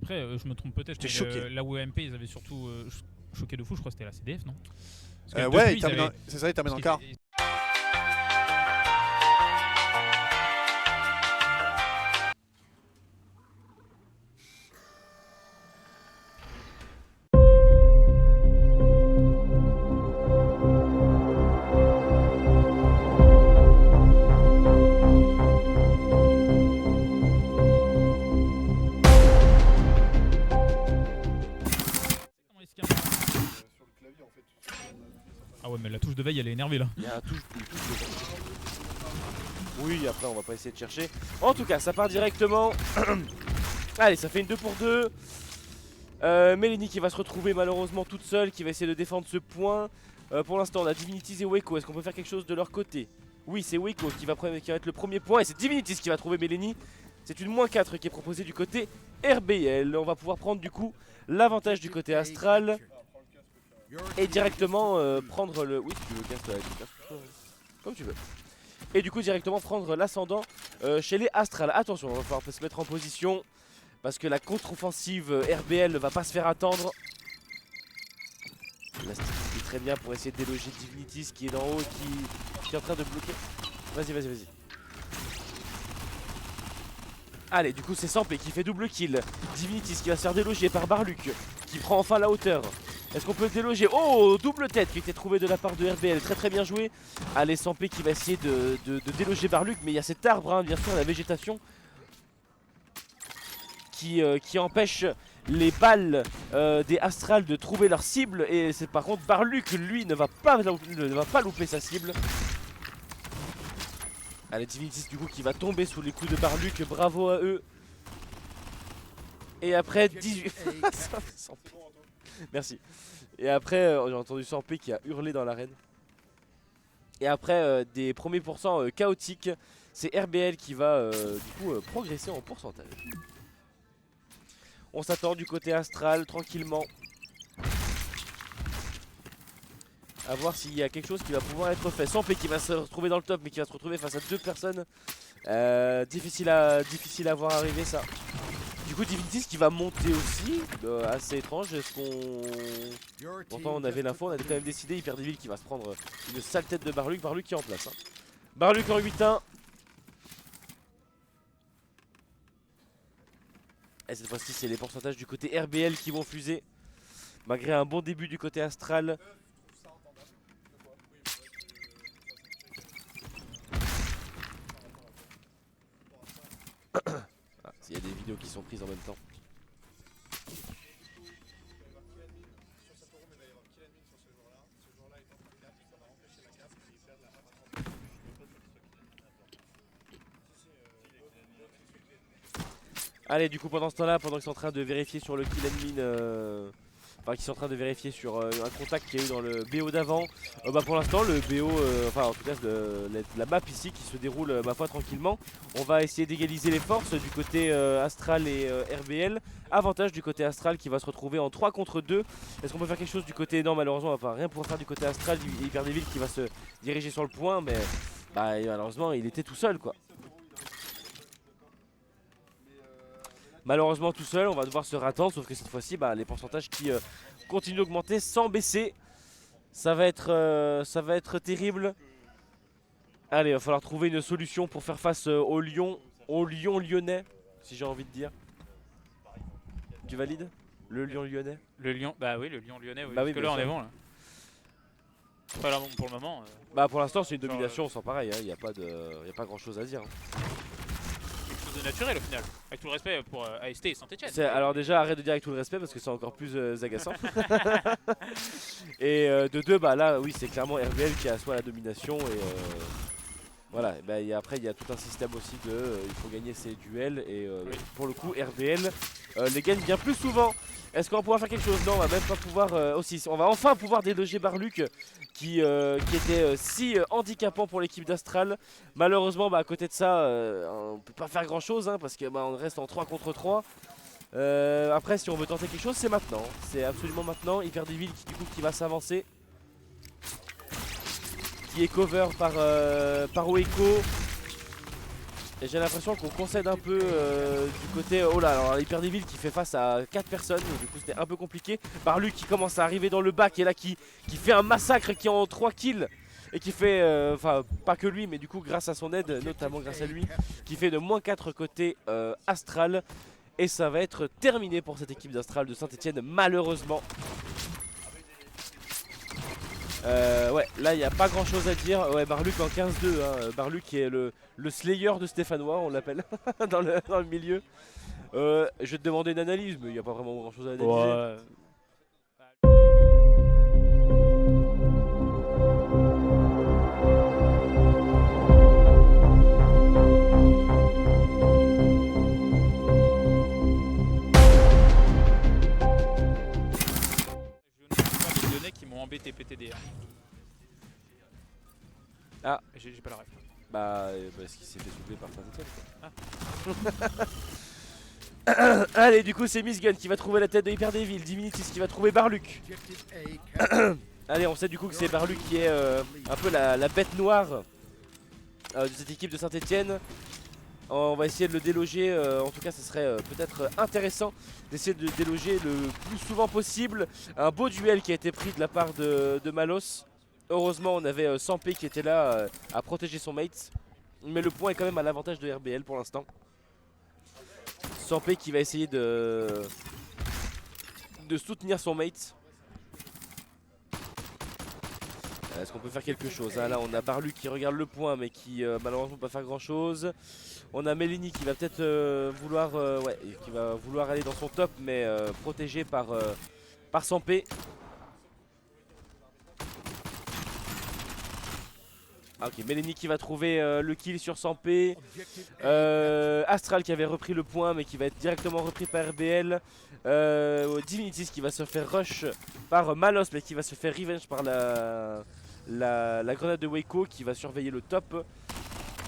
Après, je me trompe peut-être, J'étais mais choqué. là où MP, ils avaient surtout choqué de fou, je crois que c'était la CDF, non? Parce que Ouais, depuis, c'est ça, il termine en quart. Ah ouais, mais la touche de veille, elle est énervée là. Il y a une touche de veille. Oui, après on va pas essayer de chercher. En tout cas, ça part directement. Allez, ça fait une 2 pour 2. Mélanie qui va se retrouver malheureusement toute seule, qui va essayer de défendre ce point. Pour l'instant, on a Divinities et Weko. Est-ce qu'on peut faire quelque chose de leur côté? Oui, c'est Weko qui va être le premier point. Et c'est Divinities qui va trouver Mélanie. C'est une -4 qui est proposée du côté RBL. On va pouvoir prendre du coup l'avantage du côté astral. Et directement prendre le... Oui, si tu veux le casque, comme tu veux. Et du coup directement prendre l'ascendant chez les astrales. Attention, on va falloir se mettre en position. Parce que la contre-offensive RBL ne va pas se faire attendre. Là, c'est très bien pour essayer de déloger Divinities qui est d'en haut et qui est en train de bloquer. Vas-y, vas-y, vas-y. Allez, du coup c'est Sampé qui fait double kill. Divinities qui va se faire déloger par Barluc qui prend enfin la hauteur. Est-ce qu'on peut le déloger? Oh, double tête qui était trouvée de la part de RBL. Très très bien joué. Allez, Sampé qui va essayer de déloger Barluc. Mais il y a cet arbre, hein, bien sûr, la végétation qui empêche les balles des astrales de trouver leur cible. Et c'est par contre Barluc, lui, ne va pas louper sa cible. Allez, Divinities du coup qui va tomber sous les coups de Barluc. Bravo à eux. Et après 18... Merci. Et après, j'ai entendu Sampé qui a hurlé dans l'arène. Et après des premiers pourcents chaotiques, c'est RBL qui va du coup progresser en pourcentage. On s'attend du côté astral tranquillement. A voir s'il y a quelque chose qui va pouvoir être fait. Sampé qui va se retrouver dans le top mais qui va se retrouver face à 2 personnes. Difficile à voir arriver ça. Du coup Divinities qui va monter aussi, assez étrange. Est-ce qu'on... Pourtant on avait l'info, on avait quand même décidé. Hyperdevil qui va se prendre une sale tête de Barluc. Barluc qui est en place, hein. Barluc en 8-1. Et cette fois-ci c'est les pourcentages du côté RBL qui vont fuser. Malgré un bon début du côté astral. Ah, s'il y a des vidéos qui sont prises en même temps. Allez, du coup pendant ce temps-là, pendant qu'ils sont en train de vérifier sur le kill admin, enfin qu'ils sont en train de vérifier sur un contact qu'il y a eu dans le BO d'avant, bah pour l'instant le BO, enfin en tout cas la map ici qui se déroule ma foi tranquillement. On va essayer d'égaliser les forces du côté Astral et RBL. Avantage du côté Astral qui va se retrouver en 3 contre 2. Est-ce qu'on peut faire quelque chose du côté... Non, malheureusement on va pas rien pouvoir faire du côté Astral. Hyperdevil qui va se diriger sur le point, mais bah, malheureusement il était tout seul quoi. Malheureusement tout seul, on va devoir se rattendre, sauf que cette fois-ci, bah, les pourcentages qui continuent d'augmenter sans baisser. Ça va être terrible. Allez, il va falloir trouver une solution pour faire face au lion lyonnais, si j'ai envie de dire. Tu valides? Le lion lyonnais? Le lion, bah oui, le lion lyonnais, oui. Bah Parce oui, que bien là on sûr. est bon là. Après là, bon, pour le moment... Bah pour l'instant c'est une domination sans pareil, il n'y a pas grand chose à dire. quelque chose de naturel au final. Avec tout le respect pour AST et Saint-Etienne. Alors déjà arrête de dire avec tout le respect parce que c'est encore plus agaçant. Et de deux, bah là oui c'est clairement RBL qui assoit la domination et voilà. Bah, après il y a tout un système aussi de il faut gagner ses duels et Oui. pour le coup RBL les gagne bien plus souvent. Est-ce qu'on va pouvoir faire quelque chose? Non, on va même pas pouvoir aussi. On va enfin pouvoir déloger Barluc qui était si handicapant pour l'équipe d'Astral. Malheureusement, bah, à côté de ça, on peut pas faire grand chose hein, parce qu'on bah, reste en 3 contre 3. Après, si on veut tenter quelque chose, c'est maintenant. C'est absolument maintenant. Hyperdevil qui, du coup, qui va s'avancer. Qui est cover par Weko. Et j'ai l'impression qu'on concède un peu du côté... Oh là, alors Hyperdevil qui fait face à 4 personnes, du coup c'était un peu compliqué. Barlu qui commence à arriver dans le bac et là qui fait un massacre, qui en 3 kills. Et qui fait, enfin pas que lui, mais du coup grâce à son aide, notamment grâce à lui, qui fait de -4 côté Astral. Et ça va être terminé pour cette équipe d'Astral de Saint-Etienne, malheureusement. Ouais, là il n'y a pas grand chose à dire. Ouais, Barluc en 15-2, hein. Barluc qui est le Slayer de Stéphanois, on l'appelle dans le milieu. Je vais te demander une analyse, mais il n'y a pas vraiment grand chose à analyser. Ouais. Les Lyonnais qui m'ont embêté PTD. Ah. J'ai pas la ref. Bah, parce qu'il s'est fait soulever par Saint-Etienne. Ah. Allez, du coup c'est Miss Gun qui va trouver la tête de Hyperdevil, Diminitis qui va trouver Barluc. Allez, on sait du coup que c'est Barluc qui est un peu la bête noire de cette équipe de Saint-Etienne. On va essayer de le déloger, en tout cas ce serait peut-être intéressant d'essayer de le déloger le plus souvent possible. Un beau duel qui a été pris de la part de Malos. Heureusement on avait Sampé qui était là à protéger son mate. Mais le point est quand même à l'avantage de RBL pour l'instant. Sampé qui va essayer de soutenir son mate. Est-ce qu'on peut faire quelque chose, hein? Là on a Barlu qui regarde le point mais qui malheureusement peut pas faire grand chose. On a Melini qui va peut-être vouloir qui va vouloir aller dans son top mais protégé par Sampé. Ah, ok, Melini qui va trouver le kill sur Sampé. Astral qui avait repris le point mais qui va être directement repris par RBL. Diminitis qui va se faire rush par Malos mais qui va se faire revenge par la grenade de Weiko qui va surveiller le top.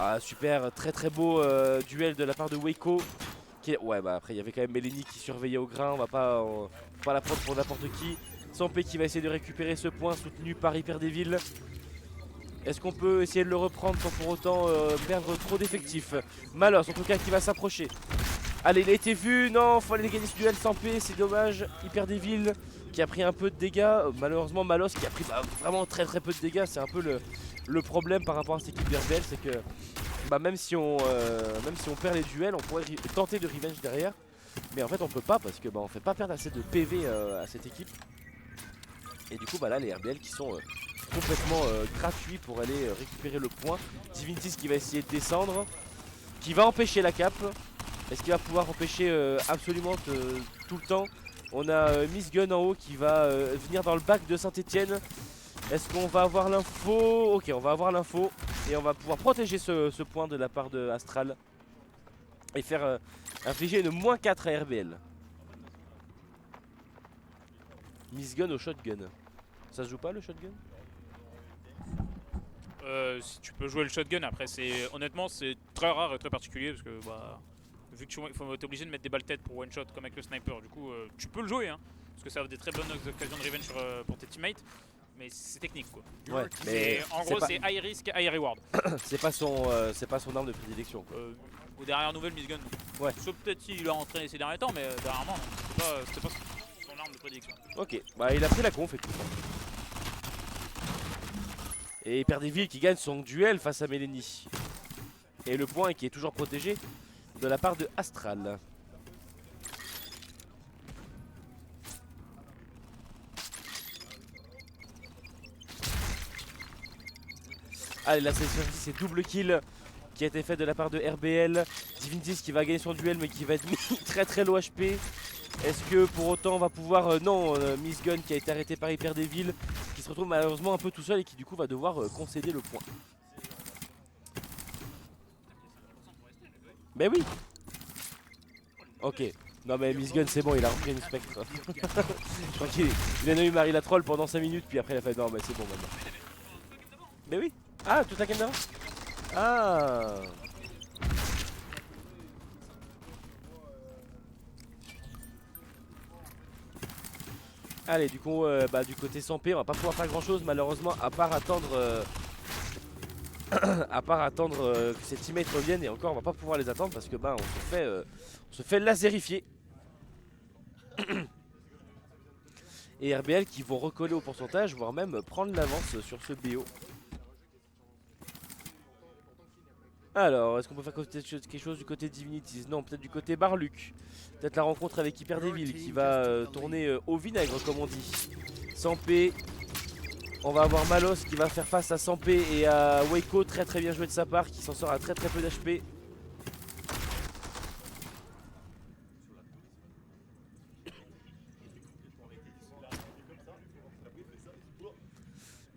Ah super, très très beau duel de la part de Weiko. Ouais bah après il y avait quand même Melini qui surveillait au grain, on va pas la prendre pour n'importe qui. Sampé qui va essayer de récupérer ce point soutenu par Hyperdevil. Est-ce qu'on peut essayer de le reprendre sans pour autant perdre trop d'effectifs? Malos en tout cas qui va s'approcher. Allez, il a été vu, non, faut aller gagner ce duel sans paix, c'est dommage. Hyperdevil qui a pris un peu de dégâts. Malheureusement Malos qui a pris vraiment très peu de dégâts. C'est un peu le problème par rapport à cette équipe d'RBL, c'est que même si on perd les duels, on pourrait tenter de revenge derrière. Mais en fait on peut pas parce que on fait pas perdre assez de PV à cette équipe. Et du coup là les RBL qui sont complètement gratuits pour aller récupérer le point. Divinitis qui va essayer de descendre, qui va empêcher la cape. Est-ce qu'il va pouvoir empêcher absolument tout le temps? On a Miss Gun en haut qui va venir dans le bac de Saint-Etienne. Est-ce qu'on va avoir l'info? Ok, on va avoir l'info. Et on va pouvoir protéger ce point de la part de Astral. Et faire infliger une -4 à RBL. Miss Gun au shotgun. Ça se joue pas le shotgun? Si tu peux jouer le shotgun, après honnêtement c'est très rare et très particulier parce que vu que t'es obligé de mettre des balles tête pour one shot comme avec le sniper, du coup tu peux le jouer hein, parce que ça offre des très bonnes occasions de revenge pour tes teammates, mais c'est technique quoi. Ouais, mais en gros c'est high risk, high reward. c'est pas son arme de prédilection quoi. Aux dernières nouvelles Miss Gun non. Ouais. Sauf peut-être s'il a entraîné ces derniers temps, mais dernièrement c'était pas son arme de prédilection. Ok, il a pris la conf et tout. Et Hyperdevil qui gagne son duel face à Melini. Et le point qui est toujours protégé de la part de Astral. Allez, là c'est double kill qui a été fait de la part de RBL. Divinitis qui va gagner son duel mais qui va être mis très low HP. Est-ce que pour autant on va pouvoir... non, Miss Gun qui a été arrêté par Hyperdevil, qui se retrouve malheureusement un peu tout seul et qui du coup va devoir concéder le point. Mais oui. Ok. Non mais Miss Gun c'est bon, il a repris une spectre. Je crois qu'il en a eu Marie la troll pendant 5 minutes puis après il a fait non mais c'est bon maintenant. Mais oui. Ah, toute la caméra. Ah. Allez, du coup, du côté Sampé, on va pas pouvoir faire grand chose malheureusement à part attendre à part attendre que ses teammates reviennent, et encore on va pas pouvoir les attendre parce que bah on se fait laserifier. Et RBL qui vont recoller au pourcentage, voire même prendre l'avance sur ce BO. Alors, est-ce qu'on peut faire quelque chose du côté Divinities? Non, peut-être du côté Barluc. Peut-être la rencontre avec Hyperdevil qui va tourner au vinaigre comme on dit. Sampé. On va avoir Malos qui va faire face à Sampé et à Waco, très très bien joué de sa part, qui s'en sort à très peu d'HP.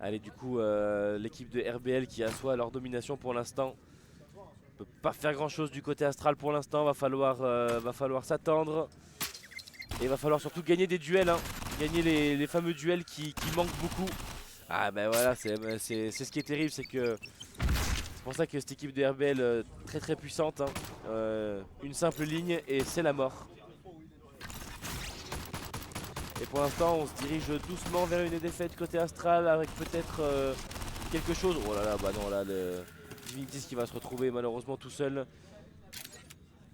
Allez, du coup, l'équipe de RBL qui assoit leur domination pour l'instant. Peut pas faire grand chose du côté astral pour l'instant, va falloir s'attendre. Et va falloir surtout gagner des duels, hein. Gagner les fameux duels qui manquent beaucoup. Ah ben voilà, c'est ce qui est terrible, c'est que c'est pour ça que cette équipe de RBL très puissante, hein. Une simple ligne et c'est la mort. Et pour l'instant on se dirige doucement vers une défaite côté astral avec peut-être quelque chose. Oh là là, bah non, là le Divinities qui va se retrouver malheureusement tout seul.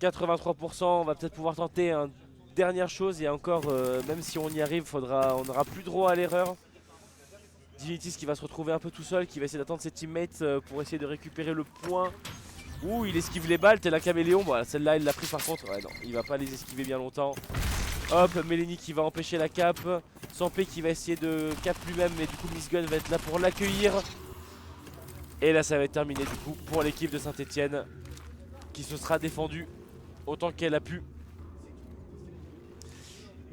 83%, on va peut-être pouvoir tenter une dernière chose, et encore même si on y arrive, on n'aura plus droit à l'erreur. Divinities qui va se retrouver un peu tout seul, qui va essayer d'attendre ses teammates pour essayer de récupérer le point. Ouh, il esquive les balles, tel un caméléon. Voilà, celle-là il l'a pris par contre. Ouais, non, il va pas les esquiver bien longtemps. Hop, Melanie qui va empêcher la cap. Sampé qui va essayer de cap lui-même, mais du coup Miss Gun va être là pour l'accueillir. Et là ça va être terminé du coup pour l'équipe de Saint-Etienne, qui se sera défendue autant qu'elle a pu,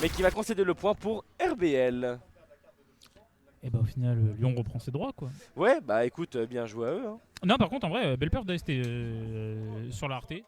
mais qui va concéder le point pour RBL. Et bah au final, Lyon reprend ses droits quoi. Ouais, bah écoute, bien joué à eux, hein. Non, par contre, en vrai, belle perf d'AST sur la RT.